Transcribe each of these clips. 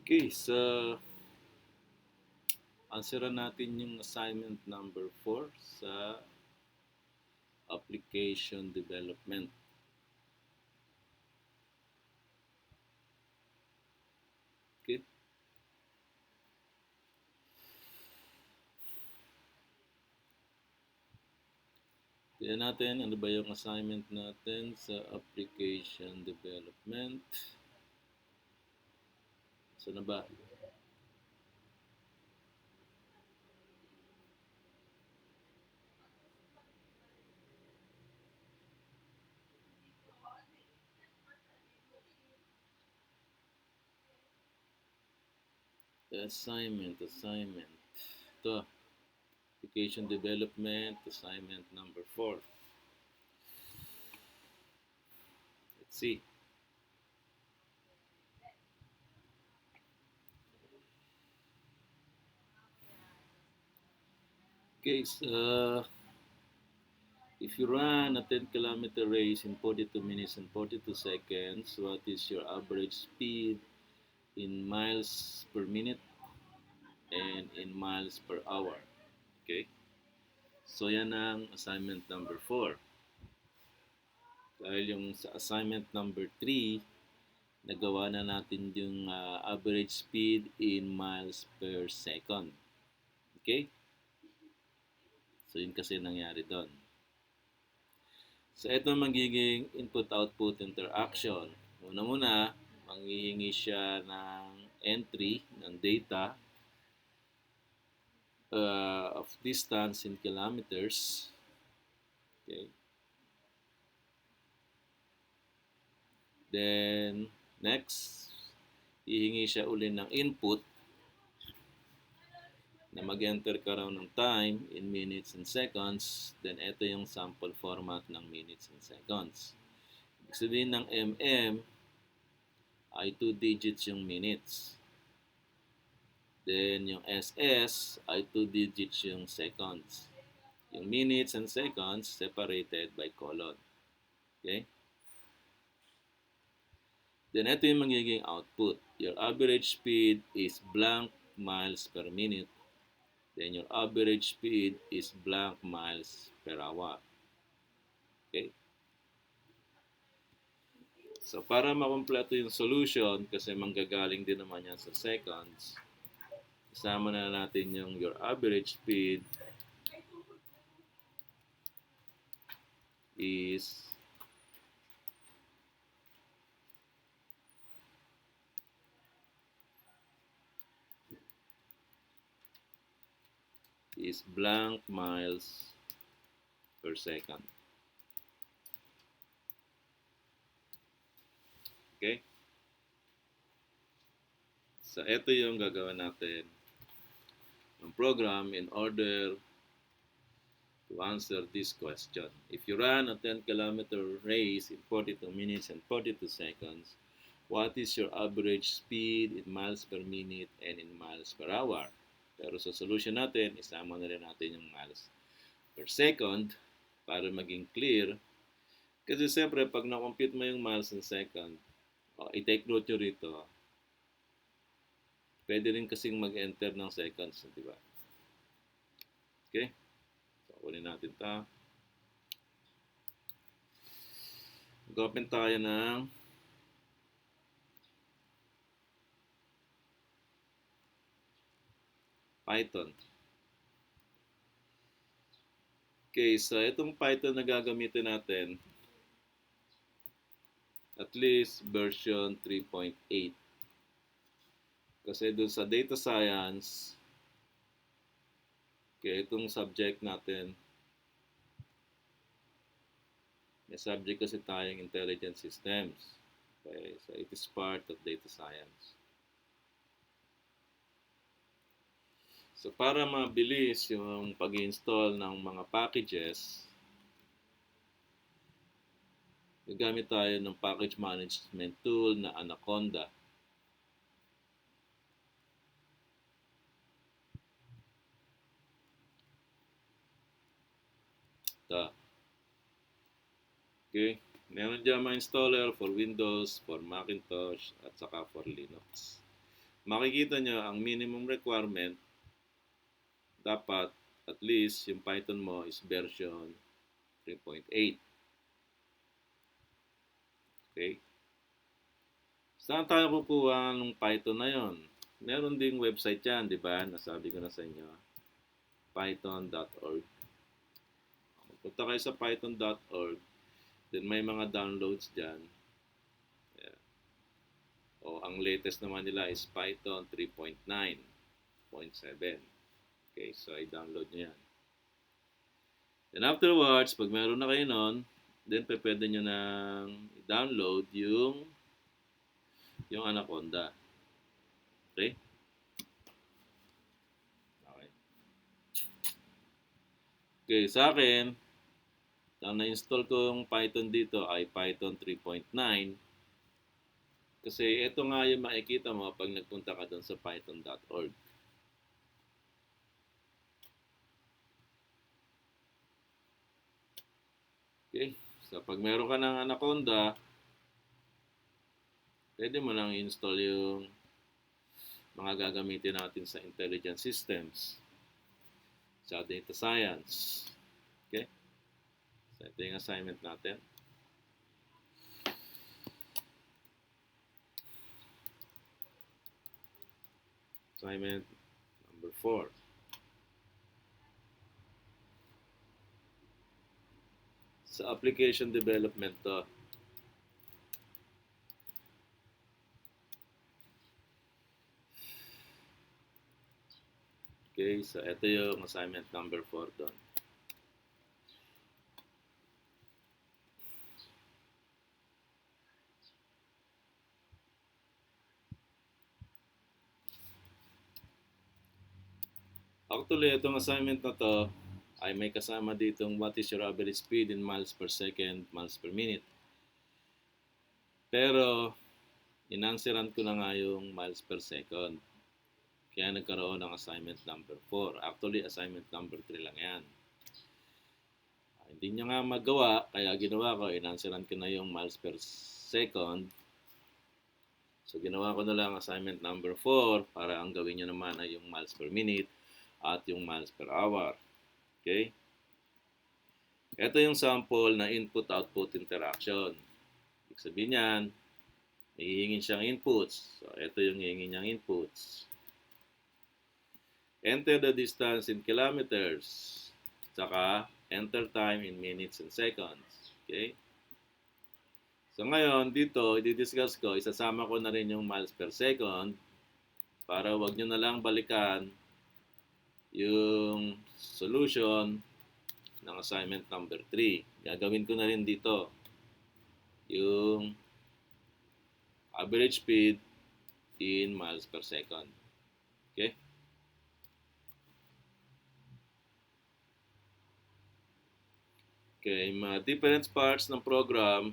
Okay, so answeran natin yung assignment number 4 sa application development. Okay? Tignan natin ano ba yung assignment natin sa application development. So na ba? Assignment. Ito, application development, assignment number 4. Let's see. Okay, so if you run a 10-kilometer race in 42 minutes and 42 seconds, what is your average speed in miles per minute and in miles per hour? Okay? So yan ang assignment number 4. Dahil yung sa assignment number 3, nagawa na natin yung average speed in miles per second. Okay? So yun kasi nangyari doon. So ito magiging input-output interaction. Una-muna, manghihingi siya ng entry ng data of distance in kilometers. Okay. Then, next, hihingi siya uli ng input na mag-enter ka raw ng time in minutes and seconds. Then, ito yung sample format ng minutes and seconds. Ibig sabihin ng ay 2 digits yung minutes. Then, yung SS ay 2 digits yung seconds. Yung minutes and seconds separated by colon. Okay? Then, ito yung magiging output. Your average speed is blank miles per minute. Then, your average speed is blank miles per hour. Okay? So, para makompleto yung solution, kasi manggagaling din naman yan sa seconds, isama na natin yung your average speed is blank miles per second. Okay? So, ito yung gagawin natin ng program in order to answer this question. If you run a 10-kilometer race in 42 minutes and 42 seconds, what is your average speed in miles per minute and in miles per hour? Pero sa solution natin, isama na rin natin yung miles per second para maging clear. Kasi siyempre, pag na-compute mo yung miles in second, i-take note nyo rito, pwede rin kasing mag-enter ng seconds, di ba? Okay? So, kunin natin ito. Mag-open tayo ng Python. Okay, so itong Python na gagamitin natin, at least version 3.8. Kasi dun sa data science, okay, itong subject natin, may subject kasi tayong intelligent systems. Okay, so it is part of data science. So para mabilis yung pag-install ng mga packages, gagamit tayo ng package management tool na Anaconda. Ito. Okay, meron dyan mga installer for Windows, for Macintosh, at saka for Linux. makikita nyo ang minimum requirement, dapat at least yung Python mo is version 3.8. Okay? Saan tayo kukuha ng Python na yon? Meron ding website yan, di ba? Nasabi ko na sa inyo. Python.org. Punta kayo sa python.org, then may mga downloads dyan. Yeah. O, ang latest naman nila is Python 3.9.7. Okay, so i-download nyo yan. Then afterwards, pag meron na kayo nun, then pwede nyo nang i-download yung Anaconda. Okay? Okay, sa akin, ang na-install ko yung Python dito ay Python 3.9. Kasi ito nga yung makikita mo pag nagpunta ka doon sa python.org. Okay, so pag meron ka ng Anaconda, pwede mo lang i-install yung mga gagamitin natin sa intelligent systems, sa data science. Okay? So ito yung assignment natin. Assignment number 4. Sa application development to. Okay, so ito yung assignment number 4 doon. Actually, itong assignment na to ay may kasama ditong what is your average speed in miles per second, miles per minute. Pero, inanseran ko na nga yung miles per second. Kaya nagkaroon ng assignment number 4. Actually, assignment number 3 lang yan. Hindi niya nga magawa, kaya ginawa ko, inanseran ko na yung miles per second. So, ginawa ko na lang assignment number 4 para ang gawin niya naman ay yung miles per minute at yung miles per hour. Okay? Ito yung sample na input-output interaction. Ibig sabihin niyan, may hihingin siyang inputs. So, ito yung hihingin niyang inputs. Enter the distance in kilometers. Saka, enter time in minutes and seconds. Okay? So, ngayon, dito, i-discuss ko, isasama ko na rin yung miles per second para wag nyo na lang balikan yung solution ng assignment number 3. Gagawin ko na rin dito yung average speed in miles per second. Okay? Okay, mga different parts ng program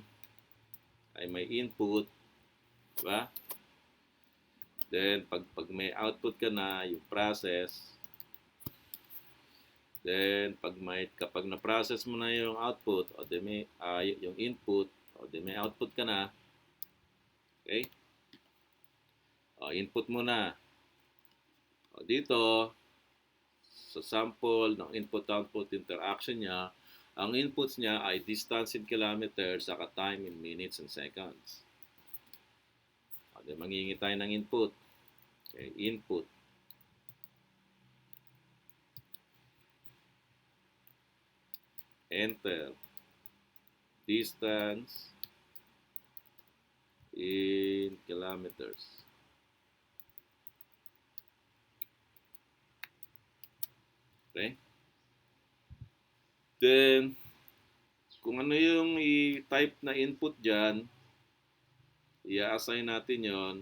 ay may input, diba? Then, pag may output ka na, yung process. Then, kapag na-process mo na yung output, o di may, yung input, o di may output ka na, okay? O, input mo na. O, dito, sa sample ng input-output interaction niya, ang inputs niya ay distance in kilometers, saka time in minutes and seconds. O, di mangingi tayo ng input. Okay, input. Enter. Distance in kilometers. Okay? Then, kung ano yung i-type na input dyan, i-assign natin yon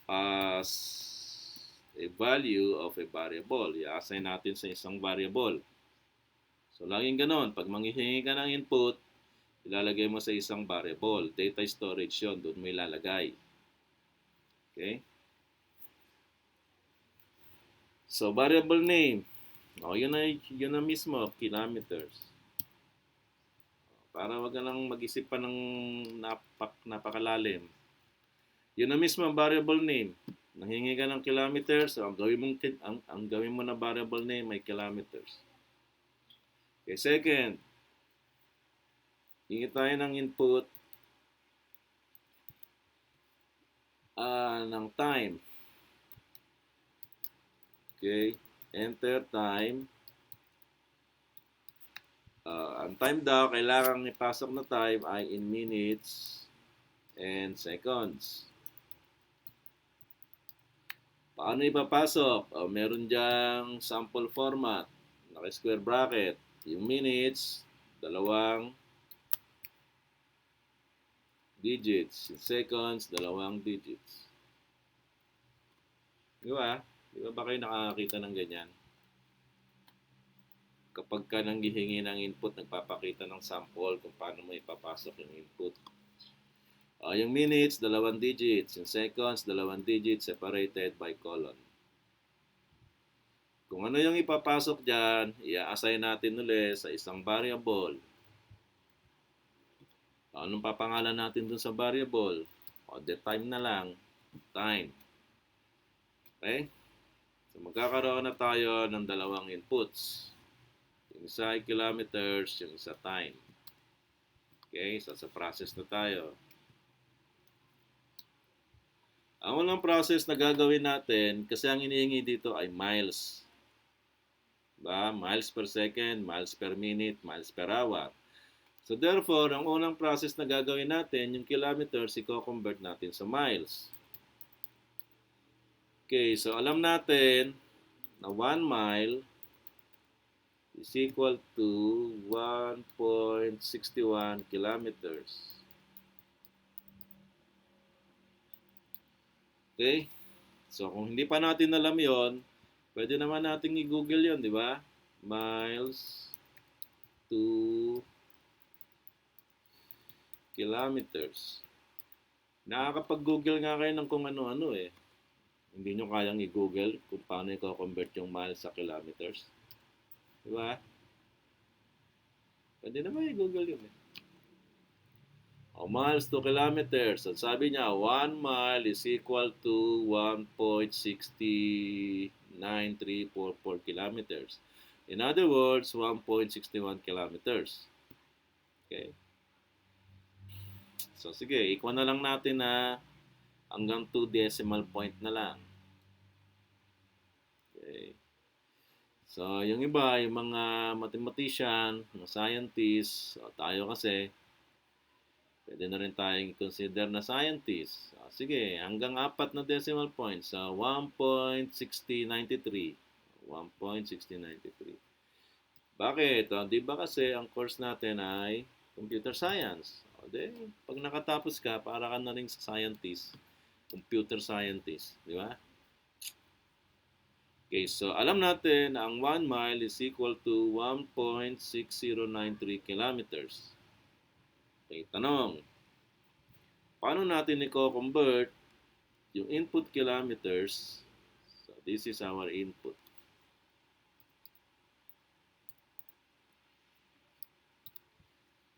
as a value of a variable. I-assign natin sa isang variable. So, laging ganon. Pag manghihingi ka ng input, ilalagay mo sa isang variable. Data storage yon, doon mo ilalagay. Okay? So, variable name. O, yun na mismo, kilometers. Para wag ka lang mag-isip pa ng napakalalim. Yun na mismo ang variable name. Nanghingi ka ng kilometers, so ang gawin mo na variable name ay kilometers. Okay, second, hingi tayo ng input ng time. Okay, enter time. Ang time daw, kailangan ipasok na time ay in minutes and seconds. Paano ipapasok? Meron diyang sample format, naka-square bracket. Yung minutes, 2 digits. Yung seconds, 2 digits. Di ba? Di ba kayo nakakakita ng ganyan? Kapag ka nanghihingi ng input, nagpapakita ng sample kung paano mo ipapasok yung input. Yung minutes, 2 digits. Yung seconds, 2 digits separated by colon. Kung ano yung ipapasok dyan, i-assign natin ulit sa isang variable. Anong papangalan natin dun sa variable? The time na lang. Time. Okay? So magkakaroon na tayo ng 2 inputs. Yung isa ay kilometers, yung isa time. Okay? So sa process na tayo. Ang unang process na gagawin natin, kasi ang inihingi dito ay miles. Diba? Miles per second, miles per minute, miles per hour. So therefore, ang unang process na gagawin natin, yung kilometers, i-convert natin sa miles. Okay, so alam natin na 1 mile is equal to 1.61 kilometers. Okay? So, kung hindi pa natin alam yon, pwede naman nating i-google yon, di ba? Miles to kilometers. Nakakapag-google nga kayo ng kung ano-ano eh. Hindi nyo kayang i-google kung paano i-convert yung miles sa kilometers. Di ba? Pwede naman i-google yun eh. Miles to kilometers. At sabi niya, 1 mile is equal to 1.69344 kilometers. In other words, 1.61 kilometers. Okay. So, sige, equal na lang natin na hanggang 2 decimal point na lang. Okay. So, yung iba, yung mga mathematician, mga scientists, tayo kasi, pwede na rin tayong consider na scientist. Sige, hanggang 4 na decimal points. 1.6093. 1.6093. Bakit? Di ba kasi ang course natin ay computer science. Pag nakatapos ka, para ka na rin scientist. Computer scientist. Di ba? Okay, so alam natin na ang 1 mile is equal to 1.6093 kilometers. Okay, tanong. Paano natin i-convert yung input kilometers? So, this is our input.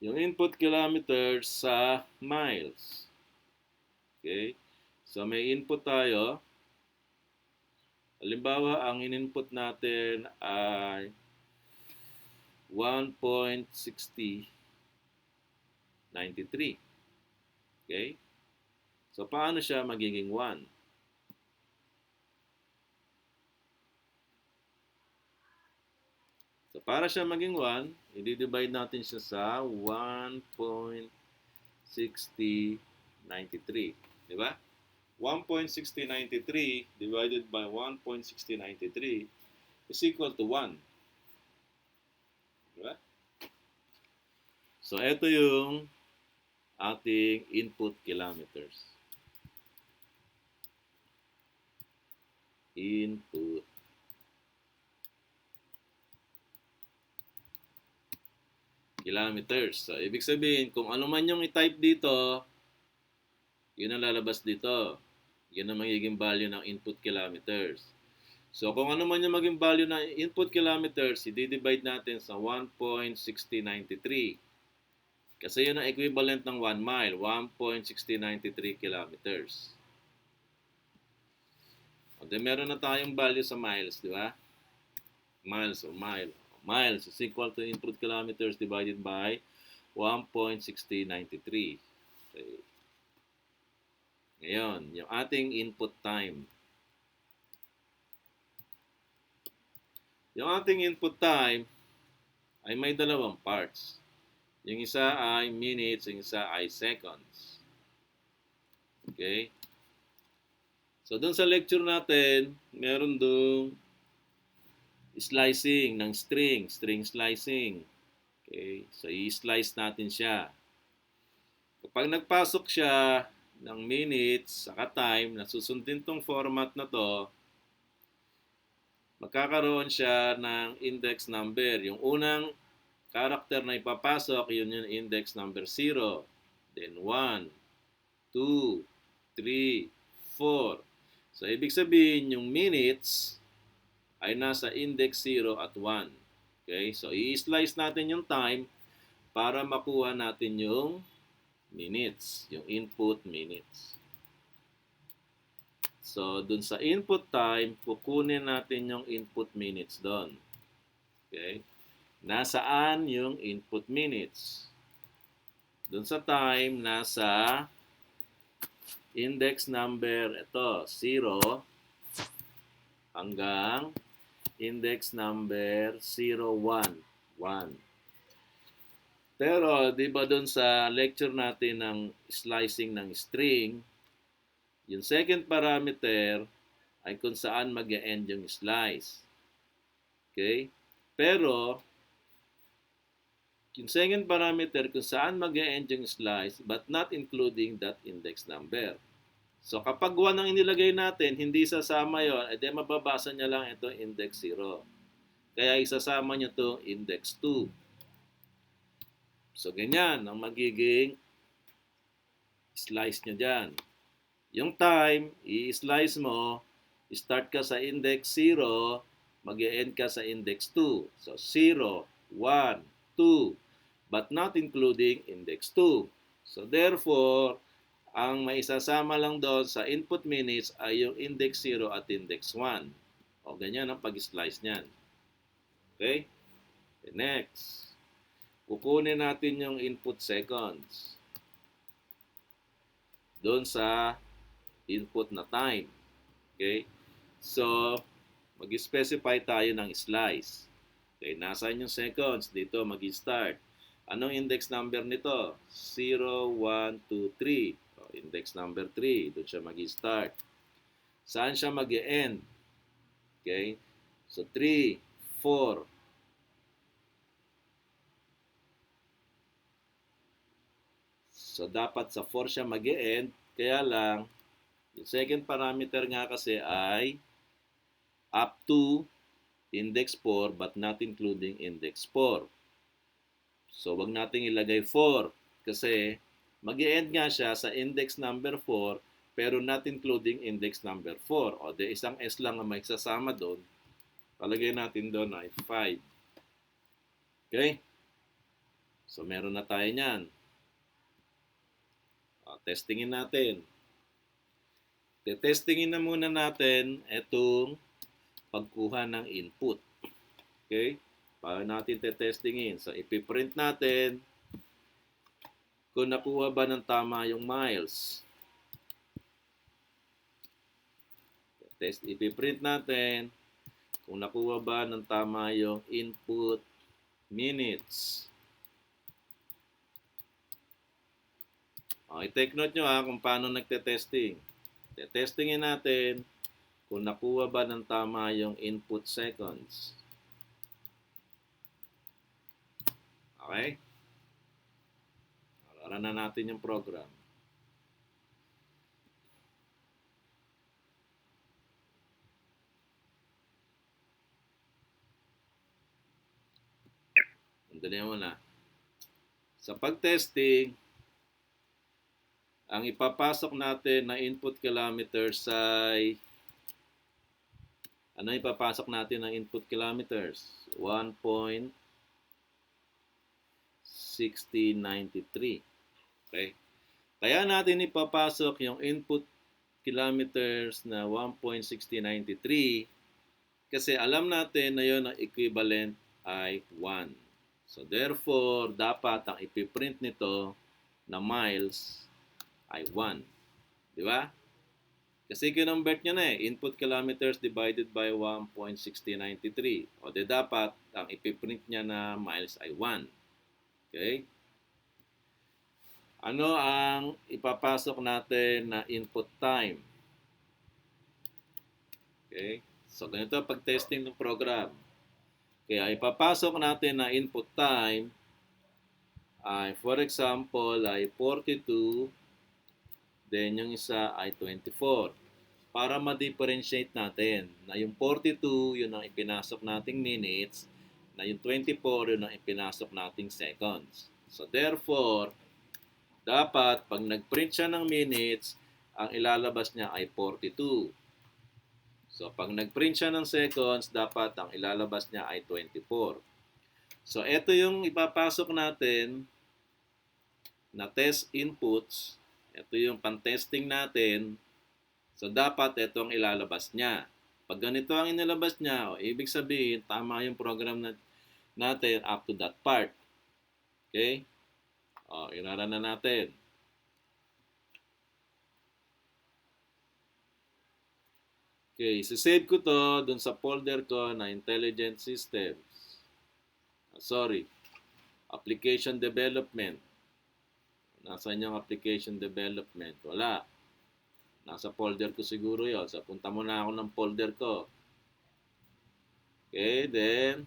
Yung input kilometers sa miles. Okay? So, may input tayo. Halimbawa, ang in-input natin ay 1.6093. Okay? So, paano siya magiging 1? So, para siya maging 1, i-divide natin siya sa 1.6093. Di ba? 1.6093 divided by 1.6093 is equal to 1. Di ba? So, ito yung ating input kilometers. Input kilometers. So, ibig sabihin, kung ano man yung i-type dito, yun ang lalabas dito. Yun ang magiging value ng input kilometers. So, kung ano man yung maging value ng input kilometers, i-divide natin sa 1.6093. Kasi yun ang equivalent ng 1 mile, 1.6093 kilometers. O, then meron na tayong value sa miles, di ba? Miles or mile. Miles is equal to input kilometers divided by 1.6093. Okay. Ngayon, yung ating input time. Yung ating input time ay may dalawang parts. Yung isa ay minutes, yung isa ay seconds. Okay? So, dun sa lecture natin, meron dun slicing ng string slicing. Okay? So, i-slice natin siya. Kapag nagpasok siya ng minutes, saka time, nasusundin tong format na to, magkakaroon siya ng index number. Yung unang character na ipapasok, yun yung index number 0. Then 1, 2, 3, 4. So, ibig sabihin, yung minutes ay nasa index 0 at 1. Okay? So, i-slice natin yung time para makuha natin yung minutes, yung input minutes. So, dun sa input time, kukunin natin yung input minutes doon. Okay? Nasaan yung input minutes? Doon sa time, nasa index number, ito, 0 hanggang index number 01, 1. Pero, di ba doon sa lecture natin ng slicing ng string, yung second parameter ay kung saan mag-e-end yung slice. Okay? Pero, yung second parameter kung saan mag-e-end yung slice but not including that index number. So kapag 1 ang inilagay natin, hindi sasama yon, edi mababasa niya lang ito index 0. Kaya isasama niya to index 2. So ganyan ang magiging slice niya dyan. Yung time, i-slice mo, start ka sa index 0, mag-e-end ka sa index 2. So 0, 1, 2, but not including index 2. So therefore, ang maisasama lang doon sa input minutes ay yung index 0 at index 1. O ganyan ang pag-slice niyan. Okay? Next. Kukunin natin yung input seconds doon sa input na time. Okay? So, mag-specify tayo ng slice. Okay, nasaan yung seconds? Dito mag-start. Anong index number nito? 0, 1, 2, 3. So, index number 3. Doon siya mag-start. Saan siya mag-end? Okay? So, 3, 4. So, dapat sa 4 siya mag-end. Kaya lang, yung second parameter nga kasi ay up to index 4 but not including index 4. So, wag nating ilagay 4 kasi mag-e-end nga siya sa index number 4 pero not including index number 4. O, de isang S lang ang may sasama doon. Palagay natin doon ay 5. Okay? So, meron na tayo niyan. O, testingin natin. Testingin na muna natin itong pagkuha ng input. Okay? Para natin testingin. So, ipiprint natin kung nakuha ba ng tama yung miles. Ipiprint natin kung nakuha ba ng tama yung input minutes. Okay, take note nyo kung paano nagte-testing. Testingin natin kung nakuha ba ng tama yung input seconds. Okay? Alaran na natin yung program. Sandali mo na. Sa pag-testing, ang ipapasok natin na input kilometers ay ano ipapasok natin na input kilometers? 1.6093. Okay? Kaya natin ipapasok yung input kilometers na 1.6093 kasi alam natin na yun ang equivalent ay 1. So therefore, dapat ang ipiprint nito na miles ay 1. Di ba? Kasi kinonvert nyo na input kilometers divided by 1.6093. O di dapat ang ipiprint niya na miles ay 1. Okay? Ano ang ipapasok natin na input time? Okay? So, ganito pag-testing ng program. Kaya ipapasok natin na input time ay, for example, ay 42, then yung isa ay 24. Para ma-differentiate natin na yung 42, yun ang ipinasok nating minutes, na yung 24, yun ang ipinasok nating seconds. So, therefore, dapat, pag nag-print siya ng minutes, ang ilalabas niya ay 42. So, pag nag-print siya ng seconds, dapat ang ilalabas niya ay 24. So, ito yung ipapasok natin na test inputs. Ito yung pan-testing natin. So, dapat ito ang ilalabas niya. Pag ganito ang inilabas niya, ibig sabihin, tama yung program natin up to that part. Okay? Irara na natin. Okay, sisave ko to dun sa folder ko na Intelligent Systems. Application Development. Nasaan yung Application Development? Wala. Nasa folder ko siguro yun. So, punta muna ako ng folder ko. Okay, then,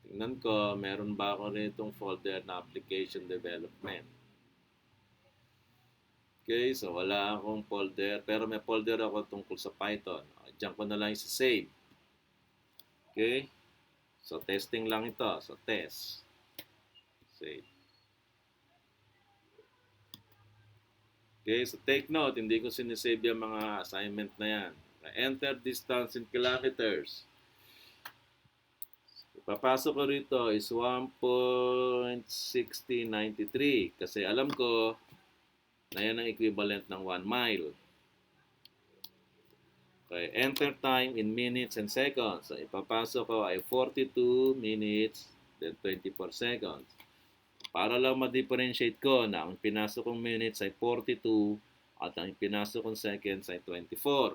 tingnan ko, meron ba ako ritong folder na Application Development. Okay, so wala akong folder, pero may folder ako tungkol sa Python. Diyan ko na lang i-save. Okay, so testing lang ito. So test. Save. Okay, so take note, hindi ko sinisave yung mga assignment na yan. Enter distance in kilometers. Papasok ko rito is 1.6093 kasi alam ko na yan ang equivalent ng 1 mile. Okay, enter time in minutes and seconds. So, ipapasok ko ay 42 minutes, then 24 seconds. Para lang ma-differentiate ko na ang pinasok kong minutes ay 42 at ang pinasok kong seconds ay 24.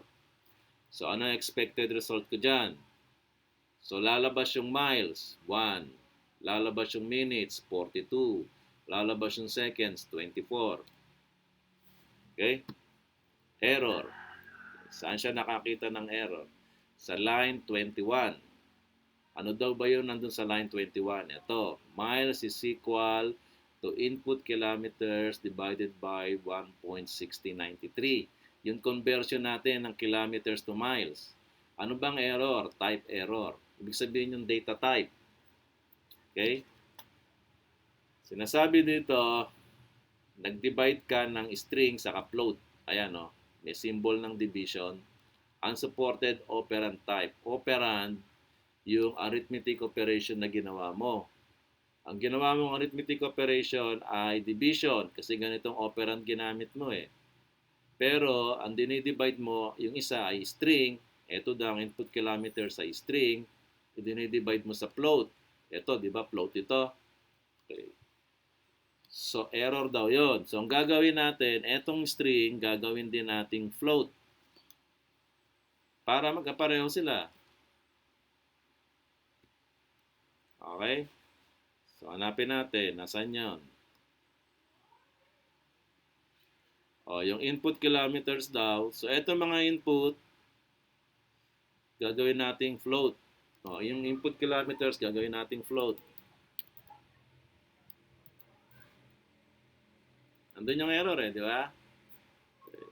So, ano ang expected result ko dyan? So, lalabas yung miles, 1. Lalabas yung minutes, 42. Lalabas yung seconds, 24. Okay? Error. Saan siya nakakita ng error? Sa line 21. Ano daw ba yun nandun sa line 21? Ito, miles is equal to input kilometers divided by 1.6093. Yung conversion natin ng kilometers to miles. Ano bang error? Type error. Ibig sabihin yung data type. Okay? Sinasabi dito, nag-divide ka ng string sa float. Ayan o, may symbol ng division. Unsupported operand type. Operand, yung arithmetic operation na ginawa mo. Ang ginawa mong arithmetic operation ay division kasi ganitong operand ginamit mo eh. Pero ang dinidivide mo, yung isa ay string. Ito daw ang input kilometers ay string. Dinidivide mo sa float. Ito, di ba, float ito. Okay. So, error daw yon. So, ang gagawin natin, etong string, gagawin din nating float. Para magkapareho sila. Okay? So, hanapin natin. Nasaan yun? Yung input kilometers daw. So, etong mga input, gagawin nating float. Yung input kilometers, gagawin nating float. Andun yung error eh, di ba? Okay.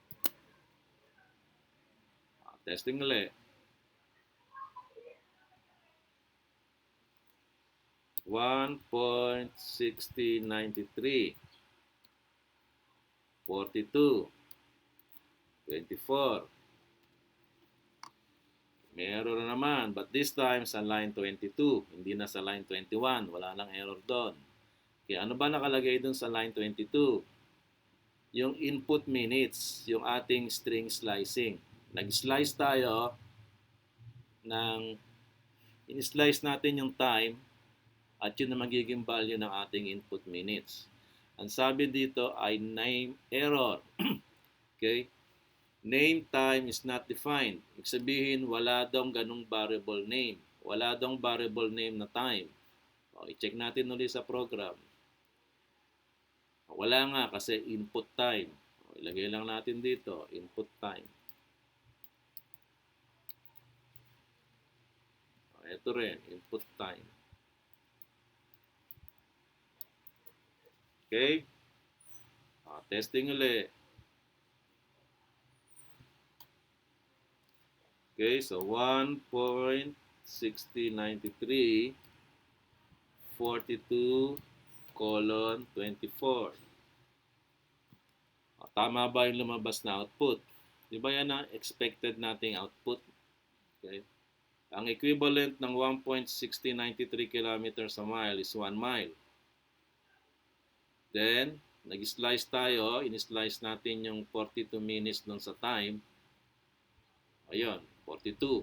Testing ulit. 1.6093 42 24 may error na naman, but this time sa line 22, hindi na sa line 21, wala nang error doon. Kaya ano ba nakalagay doon sa line 22? yung input minutes, yung ating string slicing. Nag-slice tayo ng, in-slice natin yung time at yun na magiging value ng ating input minutes. Ang sabi dito ay name error. Okay? Name time is not defined. Ibig sabihin, wala daw ganung variable name. Wala daw variable name na time. O, i-check natin ulit sa program. Wala nga kasi input time. O, ilagay lang natin dito, input time. O, ito rin, input time. Okay? O, testing ulit. Okay, so 1.6093 42:24. Tama ba yung lumabas na output? Di ba yan ang expected nating output? Okay. Ang equivalent ng 1.6093 kilometers a mile is 1 mile. Then, nag-slice tayo. In-slice natin yung 42 minutes dun sa time. Ayun, 42.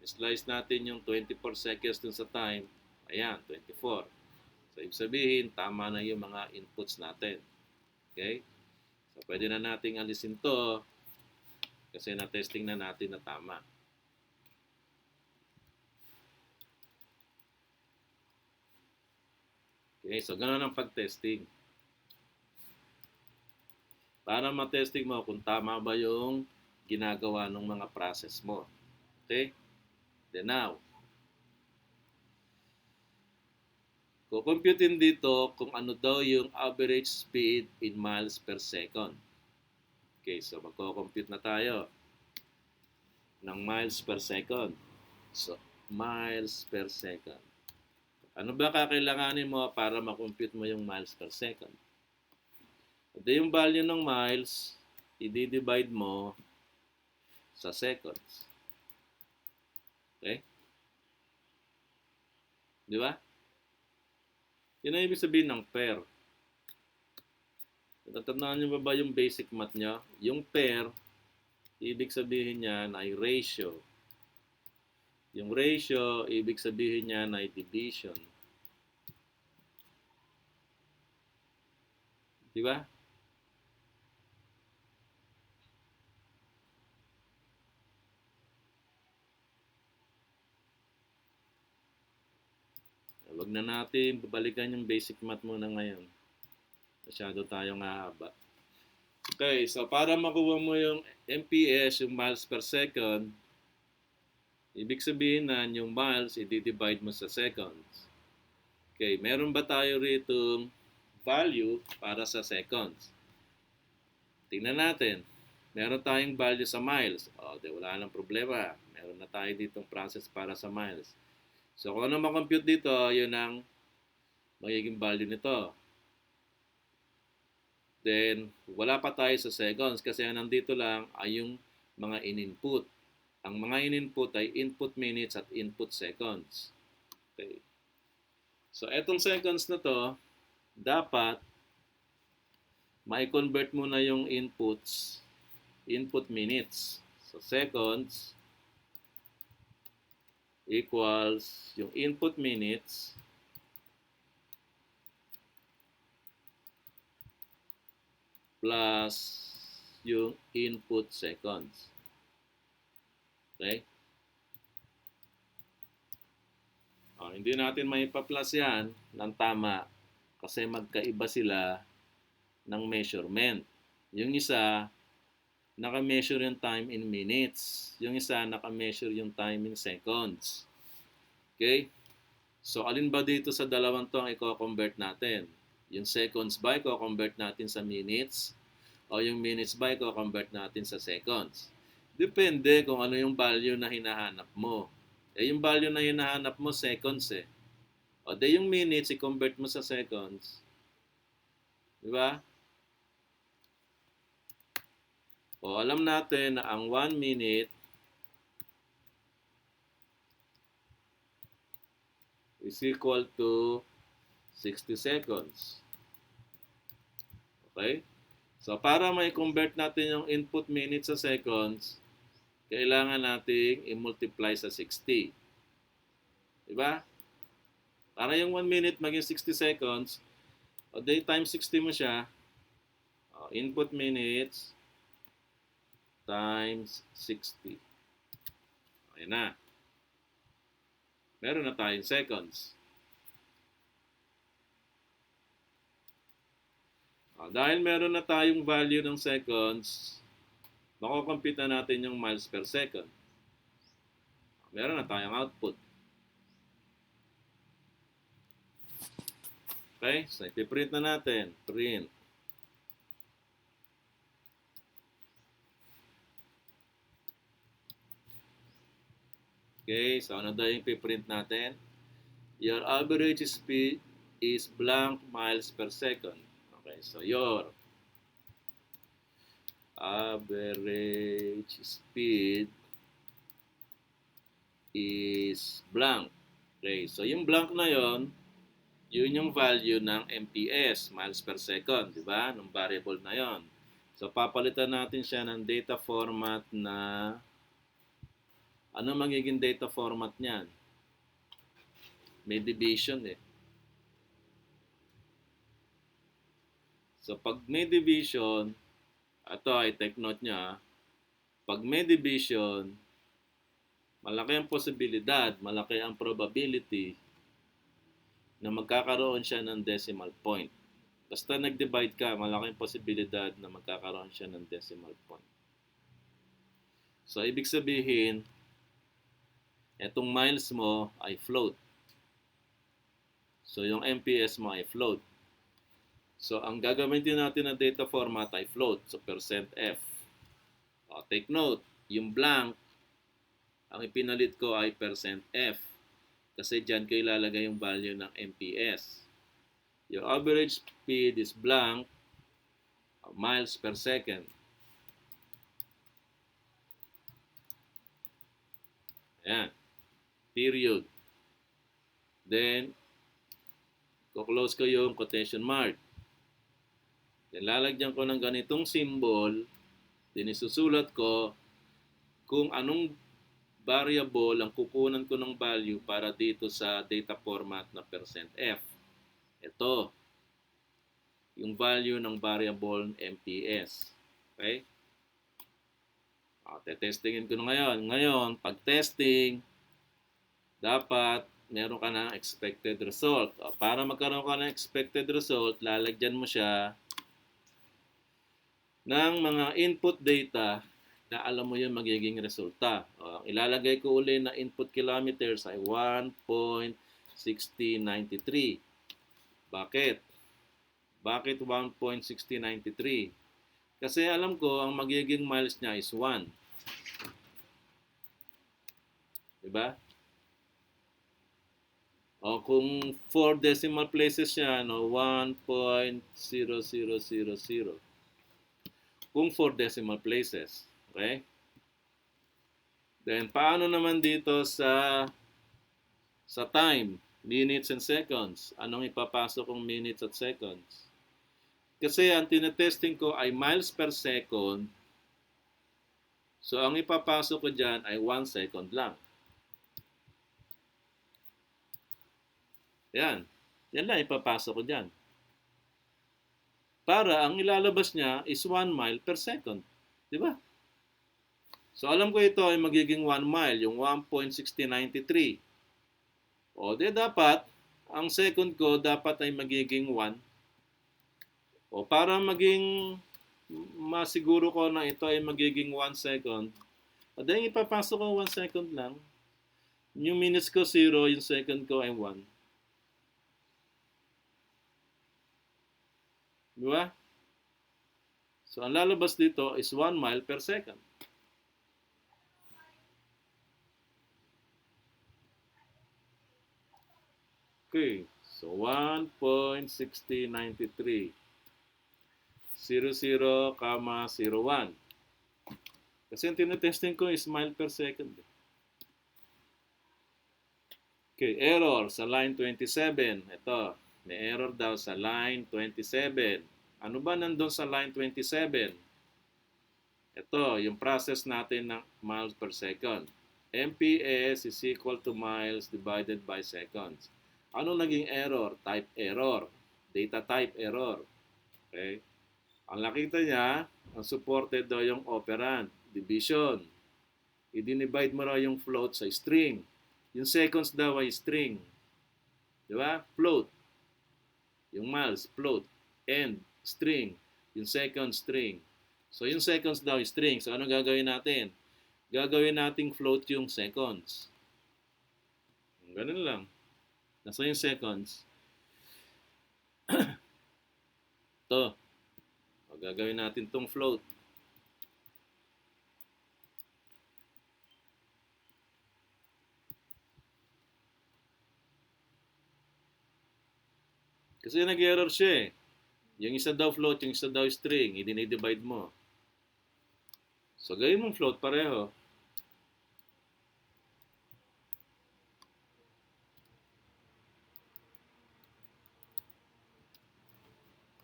I-slice natin yung 24 seconds dun sa time. Ayan, 24. So, ibig sabihin, tama na yung mga inputs natin. Okay? So, pwede na nating alisin to kasi na-testing na natin na tama. Okay, so ganun ang pag-testing. Para ma-testing mo kung tama ba yung ginagawa ng mga process mo. Okay? Then now, kukumputin dito kung ano daw yung average speed in miles per second. Okay, so magko-compute na tayo ng miles per second. So, miles per second. Ano ba kakailanganin mo para makompute mo yung miles per second? Ito yung value ng miles, i-divide mo sa seconds. Okay? Di ba? Yun ang ibig sabihin ng pair. Natatandaan nyo ba yung basic math nyo? Yung pair, ibig sabihin niyan ay ratio. Yung ratio, ibig sabihin niyan ay division. Di ba? Huwag na natin babalikan yung basic math muna ngayon. Masyado tayong hahaba. Okay, so para makuha mo yung MPS, yung miles per second, ibig sabihin na yung miles, i-divide mo sa seconds. Okay, meron ba tayo rito value para sa seconds? Tingnan natin. Meron tayong value sa miles. O, wala nang problema. Meron na tayo ditong process para sa miles. So, kung ano makompute dito, yun ang magiging value nito. Then, wala pa tayo sa seconds kasi nandito lang ay yung mga in-input. Ang mga in-input ay input minutes at input seconds. Okay. So, etong seconds na to, dapat mai-convert mo na yung inputs, input minutes. So, seconds equals yung input minutes plus yung input seconds. Okay? Hindi natin maipa-plus yan ng tama kasi magkaiba sila ng measurement. Yung isa, naka-measure yung time in minutes. Yung isa, naka-measure yung time in seconds. Okay? So, alin ba dito sa dalawang to ang i-convert natin? Yung seconds ba i-convert natin sa minutes? O yung minutes ba i-convert natin sa seconds? Depende kung ano yung value na hinahanap mo. Yung value na hinahanap mo, seconds eh. O yung minutes, i-convert mo sa seconds. Di ba? O alam natin na ang 1 minute is equal to 60 seconds. Okay? So, para may convert natin yung input minutes sa seconds, kailangan nating i-multiply sa 60. Diba? Para yung 1 minute maging 60 seconds, o day times 60 mo siya, input minutes times 60. Ayan na. Meron na tayong seconds. Dahil meron na tayong value ng seconds, makukompute na natin yung miles per second. Meron na tayong output. Okay? So, ipiprint na natin. Print. Okay, so ano daw yung ipiprint natin? Your average speed is blank miles per second. Okay, so your average speed is blank. Okay, so yung blank na yon, yun yung value ng MPS, miles per second, di ba? Ng variable na yon. So papalitan natin siya ng data format na, ano magiging data format niyan? May division eh. So pag may division, ito ay take note niya, pag may division, malaki ang posibilidad, malaki ang probability na magkakaroon siya ng decimal point. Basta nag-divide ka, malaki ang posibilidad na magkakaroon siya ng decimal point. So ibig sabihin, etong miles mo ay float. So yung MPS mo ay float. So ang gagamitin natin na data format ay float. So %F. Take note, yung blank, ang ipinalit ko ay %F. Kasi dyan ko ilalagay yung value ng MPS. Your average speed is blank, miles per second. Ayan. Period. Then, close ko yung quotation mark. Then, lalagyan ko ng ganitong symbol. Then, isusulat ko kung anong variable ang kukunan ko ng value para dito sa data format na %F. Ito, yung value ng variable MPS. Okay? Testingin ko na ngayon. Ngayon, pag testing, dapat meron ka ng expected result. Para magkaroon ka ng expected result, lalagyan mo siya ng mga input data na alam mo yung magiging resulta. Ilalagay ko uli na input kilometers ay 1.6093. Bakit? Bakit 1.6093? Kasi alam ko ang magiging miles niya is 1. Diba? O kung 4 decimal places siya, no, 1.0000. Kung 4 decimal places. Okay? Then, paano naman dito sa time? Minutes and seconds. Anong ipapasok kong minutes at seconds? Kasi ang tinetesting ko ay miles per second. So, ang ipapasok ko dyan ay 1 second lang. Yan. Yan lang ipapasok ko dyan. Para ang ilalabas niya is 1 mile per second. Diba? So, alam ko ito ay magiging 1 mile, yung 1.6093. O, di dapat, ang second ko dapat ay magiging 1. O, para maging masiguro ko na ito ay magiging 1 second, o, dahil ipapasok ko 1 second lang. Yung minutes ko 0, yung second ko ay 1. Diba? So, ang lalabas dito is 1 mile per second. Okay. So, 1.6093. 00,01. Kasi ang tinetesting ko is mile per second. Okay, error sa line 27. Ito, may error daw sa line 27. Ano ba nandun sa line 27? Ito, yung process natin ng miles per second. MPS is equal to miles divided by seconds. Ano naging error? Type error. Data type error. Okay? Ang nakita niya, ang supported daw yung operand, division. I-divide mo raw yung float sa string. Yung seconds daw ay string. Di ba? Float. Yung miles, float. And string. Yung second string. So, yung seconds daw is string. So, ano gagawin natin? Gagawin nating float yung seconds. Ganun lang. Nasa yung seconds. Ito. Gagawin natin tong float. Kasi nag-error siya eh. Yung isa daw float, yung isa daw string. I-divide mo. So, gawin mong float pareho.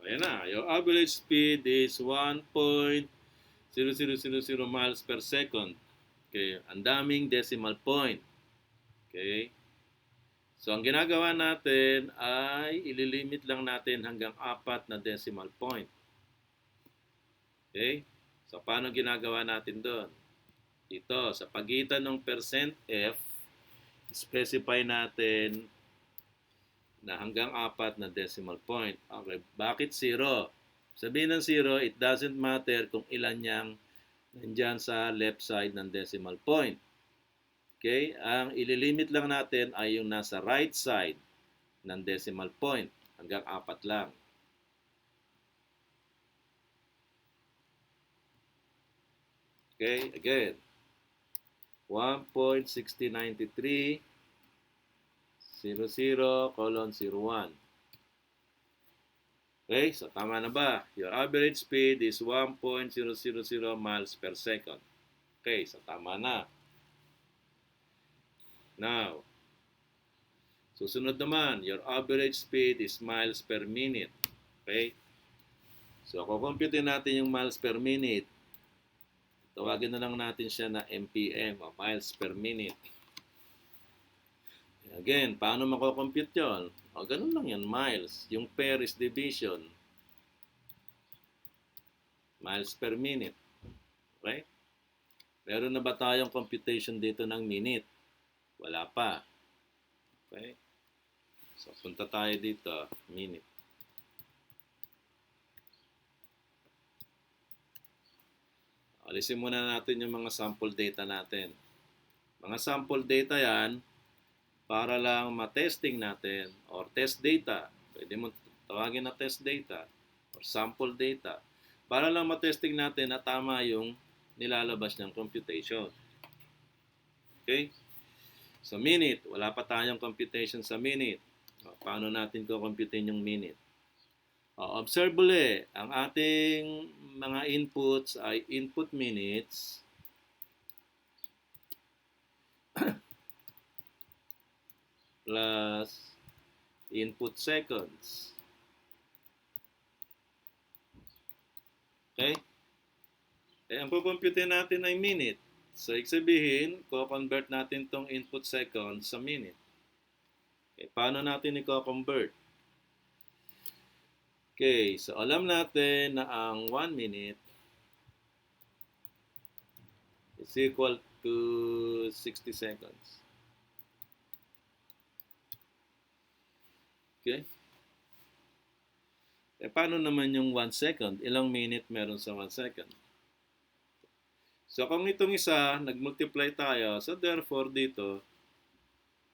Ayan na. Your average speed is 1.0000 miles per second. Okay. Ang daming decimal point. Okay. So, ang ginagawa natin ay ililimit lang natin hanggang 4 na decimal point. Okay? So, paano ginagawa natin doon? Ito, sa pagitan ng %f, specify natin na hanggang 4 na decimal point. Okay, bakit 0? Sabihin ng 0, it doesn't matter kung ilan yang nandyan sa left side ng decimal point. Okay? Ang ililimit lang natin ay yung nasa right side ng decimal point. Hanggang 4 lang. Okay? Again. 1.6093:01. Okay? So, tama na ba? Your average speed is 1.000 miles per second. Okay? So, tama na. Now, susunod naman, your average speed is miles per minute. Okay? So, kukumputin natin yung miles per minute. Tawagin na lang natin siya na MPM o miles per minute. Again, paano makocompute yun? O, ganun lang yan, miles. Yung per is division. Miles per minute. Okay? Meron na ba tayong computation dito ng minute? Wala pa. Okay? So, punta tayo dito, minute. Alisin muna natin yung mga sample data natin. Mga sample data yan, para lang ma-testing natin, or test data. Pwede mo tawagin na test data, or sample data. Para lang ma-testing natin na tama yung nilalabas ng computation. Okay? Sa minute, wala pa tayong computation sa minute. Paano natin kukumputin yung minute? Observe ulit, ang ating mga inputs ay input minutes plus input seconds. Okay? Ang pupumpute natin ay minute. So, ibig sabihin, ko-convert natin tong input seconds sa minute. Okay, paano natin i-convert? Okay, so alam natin na ang 1 minute is equal to 60 seconds. Okay? Paano naman yung 1 second? Ilang minute meron sa 1 second? So, kung itong isa, nag-multiply tayo, so therefore dito,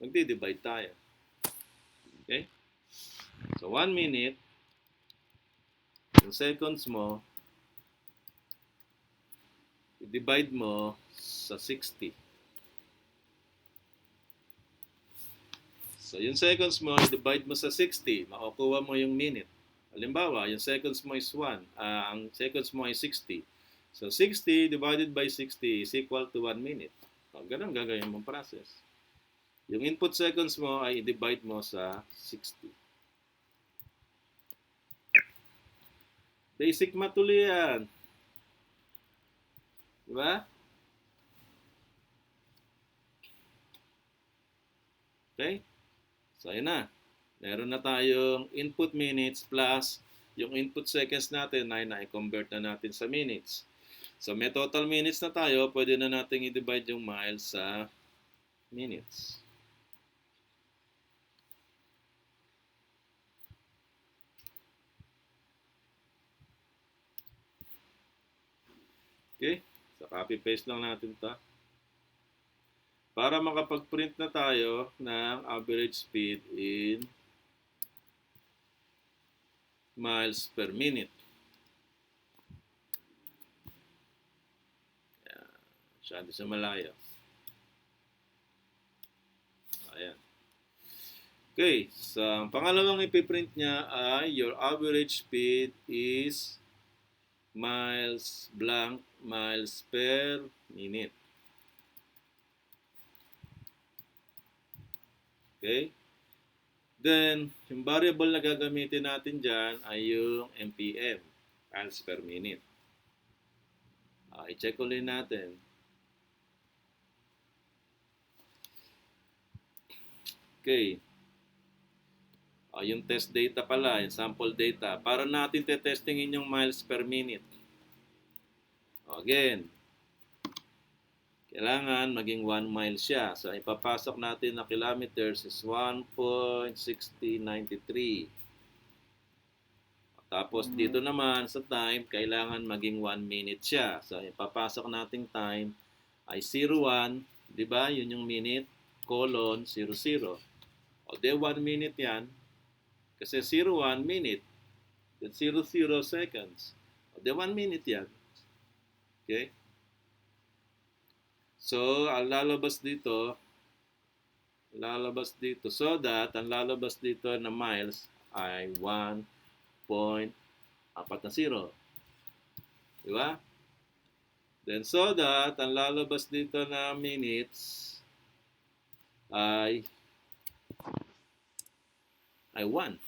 magdi-divide tayo. Okay? So, 1 minute, yung seconds mo, i-divide mo sa 60. So, yung seconds mo, i-divide mo sa 60, makukuha mo yung minute. Halimbawa, yung seconds mo is 1, ang seconds mo ay 60. So, 60 divided by 60 is equal to 1 minute. So, ganun gagawin mong process. Yung input seconds mo ay i-divide mo sa 60. Basic math tuloy yan. Diba? Okay? So, ayun na. Meron na tayong input minutes plus yung input seconds natin ay na-convert na natin sa minutes. So, may total minutes na tayo. Pwede na natin i-divide yung miles sa minutes. Okay? So, copy-paste lang natin ito. Para makapag-print na tayo ng average speed in miles per minute. Ayan. Masyado sa malayo. Ayan. Okay. So, ang pangalawang ipiprint niya ay your average speed is miles blank miles per minute. Okay? Then, yung variable na gagamitin natin dyan ay yung MPM, miles per minute. I-check ulit natin. Okay. Yung test data pala, yung sample data. Para natin te-testingin yung miles per minute. Again, kailangan maging 1 mile siya. So, ipapasok natin na kilometers is 1.6093. Tapos, dito naman sa time, kailangan maging 1 minute siya. So, ipapasok nating time ay 01, di ba? Yun yung minute, colon, 00. O, de 1 minute yan. Kasi 01 minute. Then 00 seconds. O, de 1 minute yan. Okay? So, ang lalabas dito, so that ang lalabas dito na miles ay 1.40. Diba? Then, so that ang lalabas dito na minutes ay 1.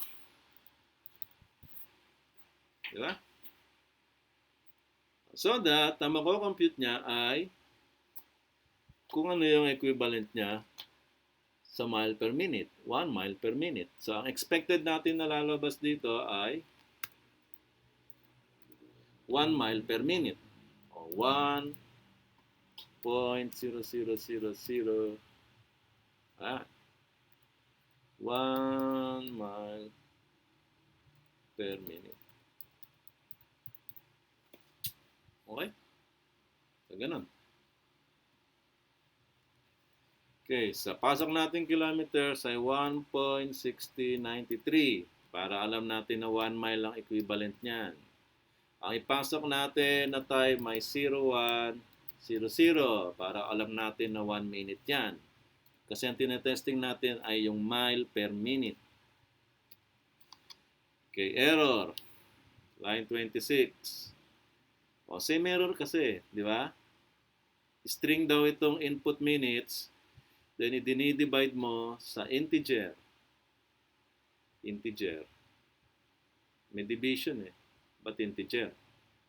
Diba? So that ang mako-compute niya ay kung ano yung equivalent niya sa mile per minute. 1 mile per minute. So, ang expected natin na lalabas dito ay 1 mile per minute. O 1.0000 1 mile per minute. Okay? So, ganun. Okay, sa pasok natin kilometers ay 1.6093 para alam natin na 1 mile ang equivalent niyan. Ang ipasok natin na time ay 0100 para alam natin na 1 minute yan. Kasi ang tinetesting natin ay yung mile per minute. Okay, error. Line 26. O, same error kasi, di ba? String daw itong input minutes. Then, i-divide mo sa integer. Integer. May division eh. Ba't integer?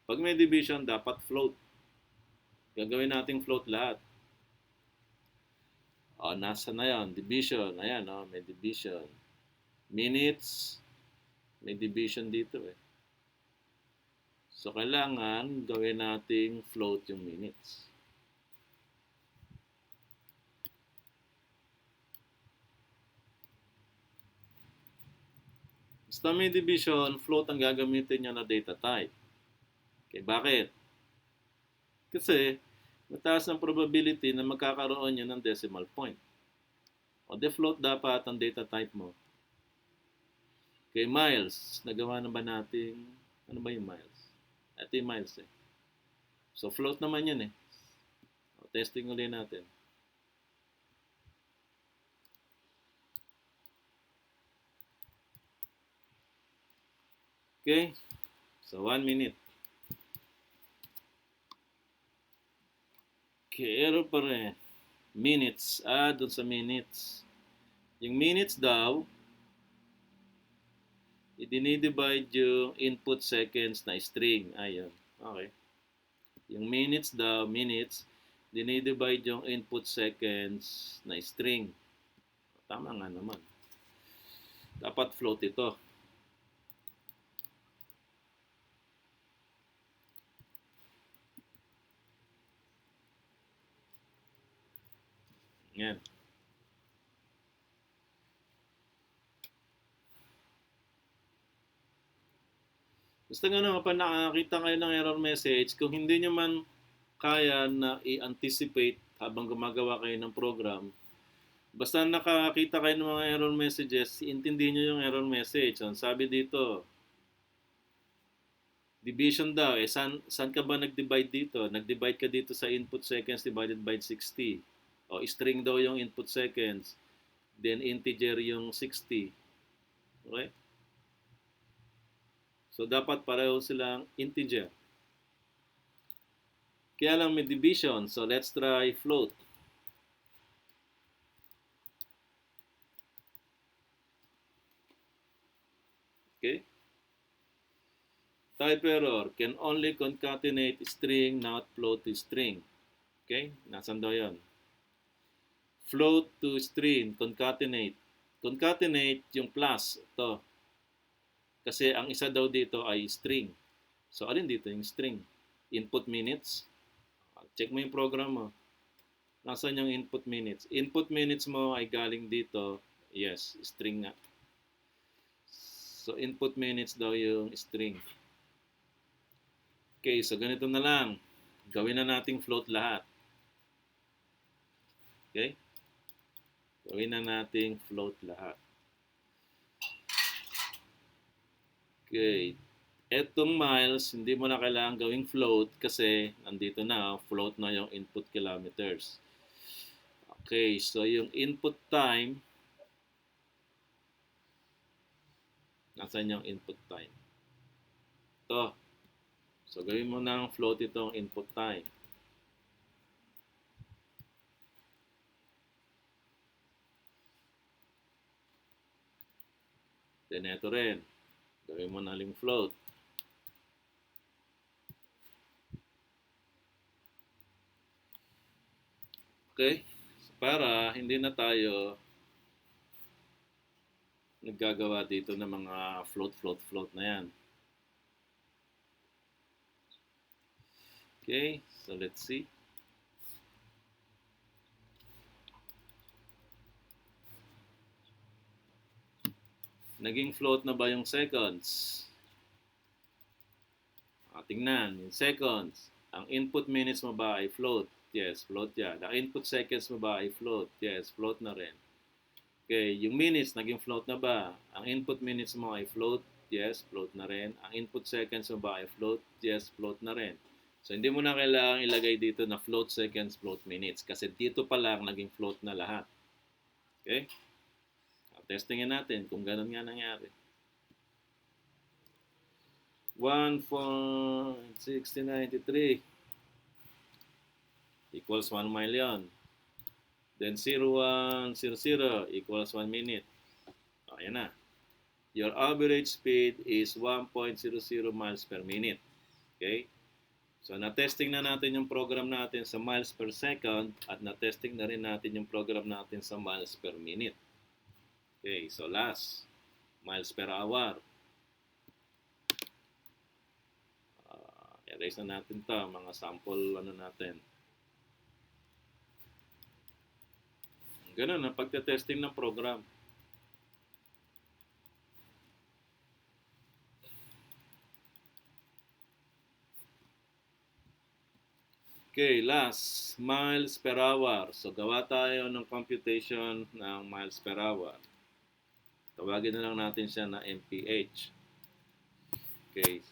Pag may division, dapat float. Gagawin nating float lahat. O, nasa na yan? Division. Ayan, o, may division. Minutes. May division dito eh. So, kailangan gawin nating float yung minutes. Basta may division, float ang gagamitin niya na data type. Okay, bakit? Kasi, mataas ang probability na magkakaroon niya ng decimal point. O, de-float dapat ang data type mo. Okay, miles. Nagawa na ba natin? Ano ba yung miles? Ito yung miles eh. So, float naman yan eh. O, testing ulit natin. Okay? So, 1 minute. Okay, error pa rin. Minutes. Doon sa minutes. Yung minutes daw, i-divide yung input seconds na string. Ayun. Okay. Yung minutes daw, minutes, dinidivide yung input seconds na string. Tama nga naman. Dapat float ito. Yan. Basta nga naman, pa nakakita kayo ng error message, kung hindi nyo man kaya na i-anticipate habang gumagawa kayo ng program, basta nakakita kayo ng mga error messages, intindihin nyo yung error message. So, sabi dito, division daw, saan ka ba nag-divide dito? Nag-divide ka dito sa input seconds divided by 60. O, string daw yung input seconds. Then, integer yung 60. Okay? So, dapat pareho silang integer. Kaya lang may division. So, let's try float. Okay? Type error. Can only concatenate string, not float to string. Okay? Nasaan daw yun? Float to string. Concatenate. Concatenate yung plus. Ito. Kasi ang isa daw dito ay string. So, alin dito yung string? Input minutes. Check mo yung program mo. Nasaan yung input minutes? Input minutes mo ay galing dito. Yes, string nga. So, input minutes daw yung string. Okay, so ganito na lang. Gawin na nating float lahat. Okay? Gawin na nating float lahat. Okay. Etong miles, hindi mo na kailangan gawing float kasi nandito na, float na yung input kilometers. Okay, so yung input time, nasaan yung input time? Ito. So, gawin mo ng float itong input time. Then, ito rin. Gawin mo na ring float. Okay? So, para hindi na tayo naggagawa dito ng mga float na yan. Okay? So, let's see. Naging float na ba yung seconds? Tingnan, yung seconds. Ang input minutes mo ba ay float? Yes, float yan. Ang input seconds mo ba ay float? Yes, float na rin. Okay, yung minutes, naging float na ba? Ang input minutes mo ay float? Yes, float na rin. Ang input seconds mo ba ay float? Yes, float na rin. So, hindi mo na kailangang ilagay dito na float seconds, float minutes. Kasi dito pa lang naging float na lahat. Okay? Testingin natin kung ganun nga nangyari. 1.6093 equals 1 mile yun. Then 0100 equals 1 minute. Ayan na. Your average speed is 1.00 miles per minute. Okay? So, na-testing na natin yung program natin sa miles per second at na-testing na rin natin yung program natin sa miles per minute. Okay, so last, miles per hour. Erase na natin to, mga sample ano natin. Ganun ang pagte-testing ng program. Okay, last, miles per hour. So, gawa tayo ng computation ng miles per hour. Tawagin na lang natin siya na MPH. Okay.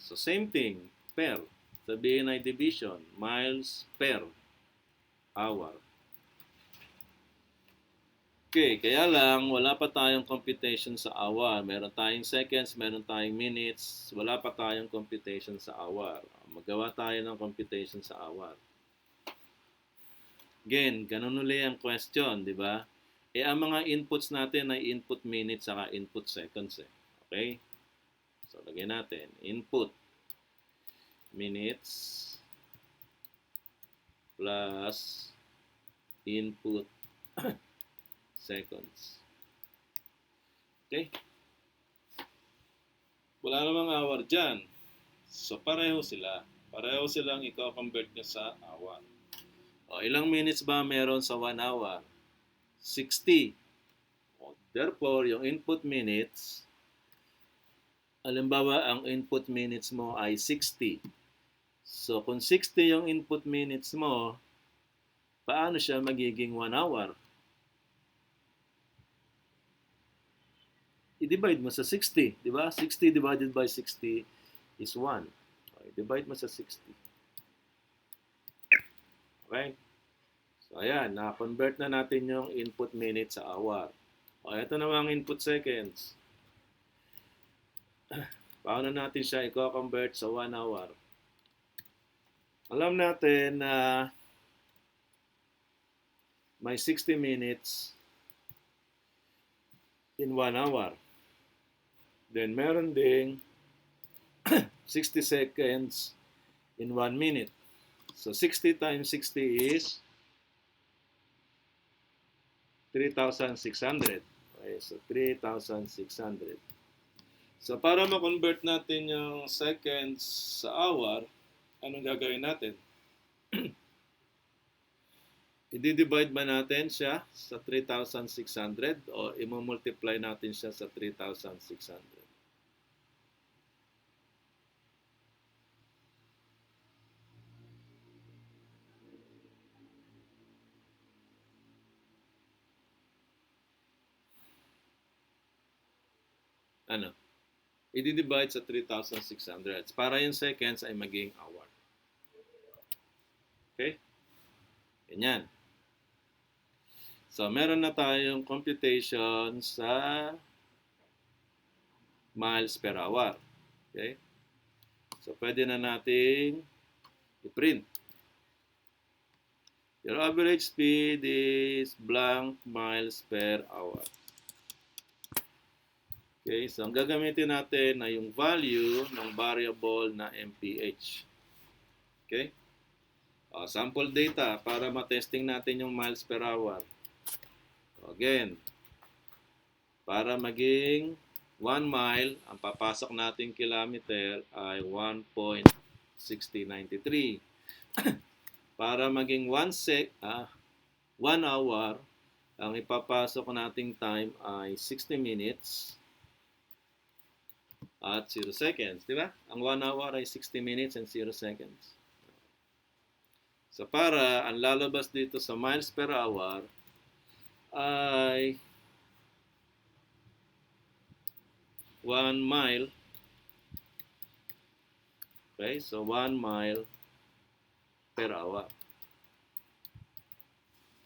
So, same thing. Per. Sabihin ay division. Miles per hour. Okay, kaya lang wala pa tayong computation sa hour. Meron tayong seconds, meron tayong minutes, wala pa tayong computation sa hour. Magawa tayo ng computation sa hour. Again, ganun uli ang question, di ba? Ang mga inputs natin ay input minutes saka input seconds. Okay? So, lagyan natin. Input minutes plus input seconds. Okay? Wala namang hour dyan. So, pareho sila. Pareho silang i-convert nyo sa hour. O, ilang minutes ba meron sa 1 hour? 60. O, therefore, yung input minutes, halimbawa, ang input minutes mo ay 60. So, kung 60 yung input minutes mo, paano siya magiging 1 hour? I-divide mo sa 60, di ba? 60 divided by 60 is 1. Okay, divide mo sa 60. Okay? So, ayan, na-convert na natin yung input minutes sa hour. O, ito naman ang input seconds. Paano natin siya i-convert sa 1 hour? Alam natin na may 60 minutes in 1 hour. Then, meron ding 60 seconds in 1 minute. So, 60 times 60 is 3,600. Okay, so 3,600. So, para ma-convert natin yung seconds sa hour, anong gagawin natin? I-divide ba natin siya sa 3,600 o i-multiply natin siya sa 3,600? Ano? I-divide sa 3,600 para yung seconds ay maging hour. Okay? Ganyan. So, meron na tayong computation sa miles per hour. Okay? So, pwede na nating i-print. Your average speed is blank miles per hour. Okay, so ang gagamitin natin ay yung value ng variable na MPH. Okay? Sample data para matesting natin yung miles per hour. Again, para maging 1 mile, ang papasok nating kilometer ay 1.6093. Para maging 1 hour, ang ipapasok nating time ay 60 minutes at 0 seconds. Di ba? Ang 1 hour ay 60 minutes and 0 seconds. So, para ang lalabas dito sa miles per hour ay 1 mile. Okay, so 1 mile per hour.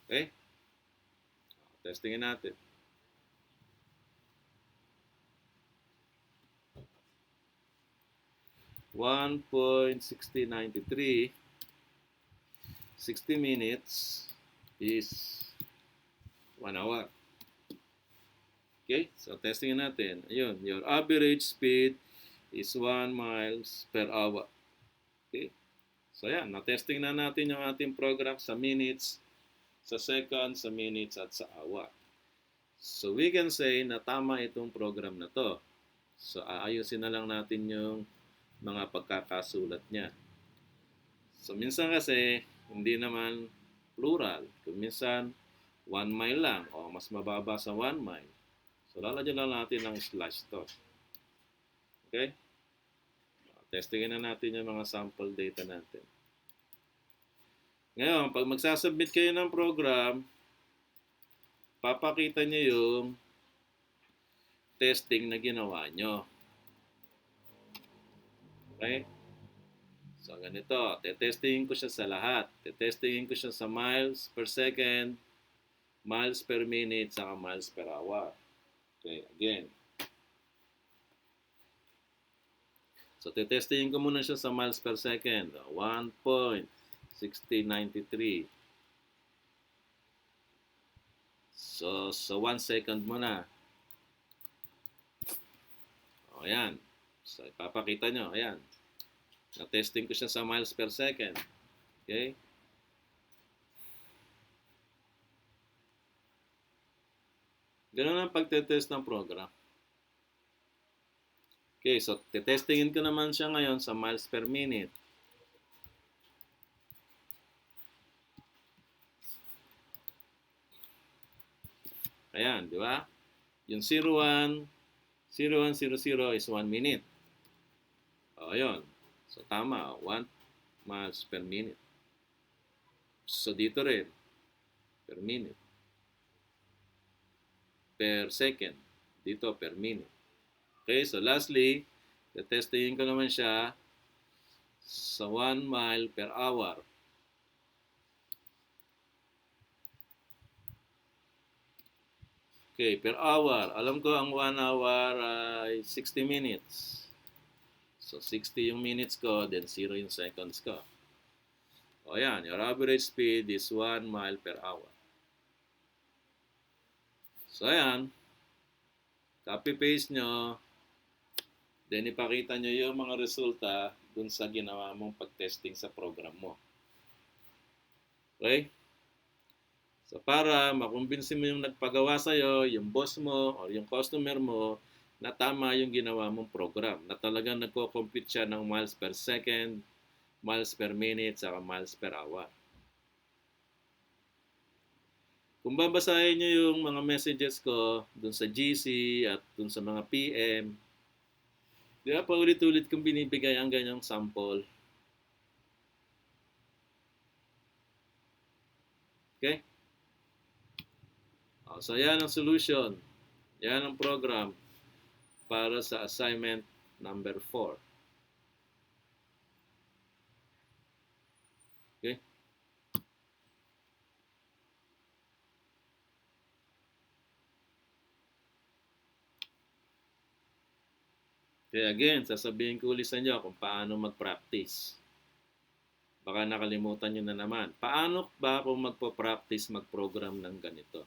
Okay? Testingin natin. $1.6093 60 minutes is 1 hour. Okay? So, testingin natin. Ayun, your average speed is 1 miles per hour. Okay? So, ayan, na-testing na natin yung ating program sa minutes, sa seconds, sa minutes, at sa hour. So, we can say na tama itong program na to. So, aayusin na lang natin yung mga pagkakasulat niya. So, minsan kasi, hindi naman plural. Kung minsan, 1 mile lang o mas mababa sa 1 mile. So, lalagyan lang natin ng slash to. Okay? Testingin na natin yung mga sample data natin. Ngayon, pag magsasubmit kayo ng program, papakita nyo yung testing na ginawa nyo. Okay? So, ganito. Tetestingin ko siya sa lahat. Tetestingin ko siya sa miles per second, miles per minute, saka miles per hour. Okay, again. So, tetestingin ko muna siya sa miles per second. 1.6093. So, 1 second muna. O, ayan. So, ipapakita nyo. Ayan. Na-testing ko siya sa miles per second. Okay? Ganun ang pagtetest ng program. Okay, so testingin ko naman siya ngayon sa miles per minute. Ayan, di ba? Yung 01, 0100 is 1 minute. O, ayun. So, tama. 1 miles per minute. So, dito rin. Per minute. Per second. Dito, per minute. Okay, so lastly, testingin ko naman siya sa 1 mile per hour. Okay, per hour. Alam ko ang 1 hour ay 60 minutes. So, 60 yung minutes ko, then 0 yung seconds ko. O yan, your average speed is 1 mile per hour. So, ayan. Copy-paste nyo. Then, ipakita nyo yung mga resulta dun sa ginawa mong pag-testing sa program mo. Okay? So, para makumbinsin mo yung nagpagawa sa'yo, yung boss mo, or yung customer mo, na tama yung ginawa mong program. Na talagang nagko-compute siya ng miles per second, miles per minute, saka miles per hour. Kung babasahin nyo yung mga messages ko dun sa GC at dun sa mga PM, di ba paulit-ulit kong binibigay ang ganyang sample. Okay? So, yan ang solution. Yan ang program para sa assignment number 4. Okay? Kaya again, sasabihin ko ulit sa inyo kung paano mag-practice. Baka nakalimutan nyo na naman. Paano ba kung magpo-practice mag-program ng ganito?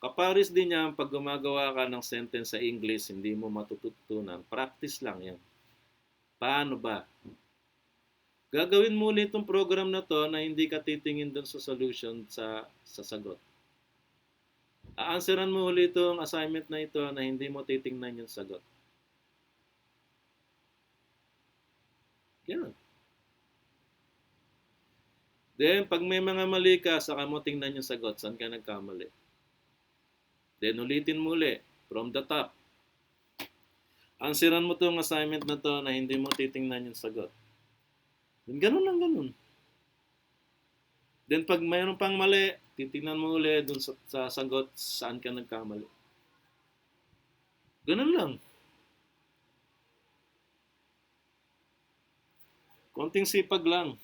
Kaparis din yan, pag gumagawa ka ng sentence sa English, hindi mo matututunan. Practice lang yan. Paano ba? Gagawin mo ulit itong program na to na hindi ka titingin dun sa solution sa sagot. A-answeran mo ulit itong assignment na ito na hindi mo titingnan yung sagot. Yan. Then, pag may mga mali ka, saka mo tingnan yung sagot, saan ka nagkamali. Then, ulitin mo ulit, from the top. Answeran mo itong assignment na to na hindi mo titingnan yung sagot. Then, ganun lang, ganun. Then, pag mayroon pang mali, titingnan mo ulit dun sa sagot, saan ka nagkamali. Ganun lang. Konting sipag lang.